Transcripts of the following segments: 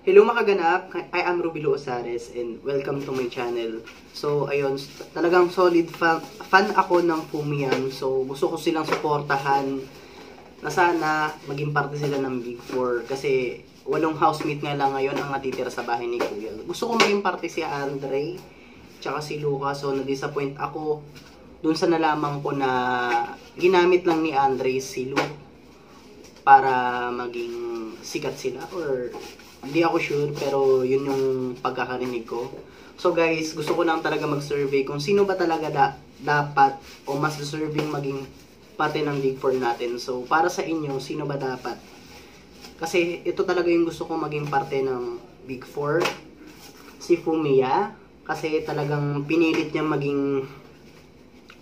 Hello makaganap, I am Rubilo Osares and welcome to my channel. So ayun, talagang solid fan ako ng Fumian. So gusto ko silang suportahan na sana maging parte sila ng Big 4 kasi 8 housemate nga lang ngayon ang natitira sa bahay ni Kuya. Gusto ko maging parte si Andre tsaka si Luca, so na-disappoint ako dun sa nalaman ko na ginamit lang ni Andre si Lu para maging sikat sila, or hindi ako sure, pero yun yung pagkakarinig ko. So guys, gusto ko lang talaga mag-survey kung sino ba talaga dapat o mas deserving maging parte ng Big 4 natin. So para sa inyo, sino ba dapat? Kasi ito talaga yung gusto kong maging parte ng Big 4. Si Fumiya, kasi talagang pinilit niya maging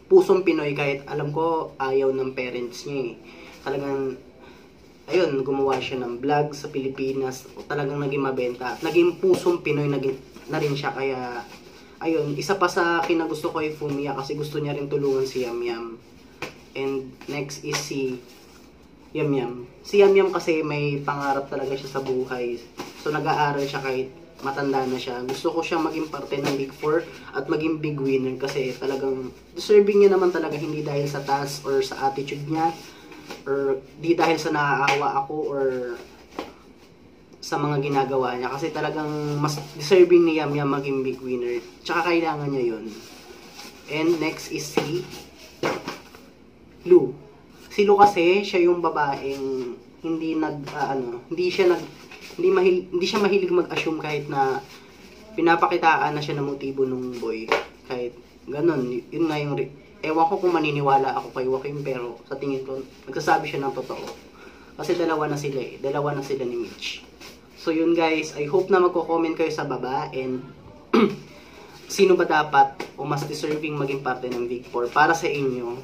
pusong Pinoy kahit alam ko ayaw ng parents niya eh. Talagang ayun, gumawa siya ng vlog sa Pilipinas, talagang naging mabenta. Naging pusong Pinoy na rin siya, kaya ayun, isa pa sa kinagusto ko ay Fumiya kasi gusto niya rin tulungan si Yamyam. And next is si Yamyam. Si Yamyam kasi may pangarap talaga siya sa buhay. So nag-aaral siya kahit matanda na siya. Gusto ko siya maging parte ng Big 4 at maging big winner kasi talagang deserving niya naman talaga, hindi dahil sa task or sa attitude niya, or di dahil sa naaawa ako or sa mga ginagawa niya, kasi talagang mas deserving ni Yamyam maging big winner, tsaka kailangan niya yun. And next is si Lu. Si Lu kasi siya yung babaeng hindi hindi siya mahilig mag-assume kahit na pinapakitaan na siya ng motibo nung boy. Kahit ganun, yun nga yung ewan ko kung maniniwala ako kay Joaquin, pero sa tingin ko, nagsasabi siya ng totoo. Kasi dalawa na sila eh. Dalawa na sila ni Mitch. So yun guys, I hope na magko-comment kayo sa baba and sino ba dapat o mas deserving maging parte ng Big 4 para sa inyo.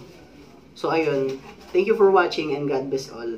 So ayun, thank you for watching and God bless all.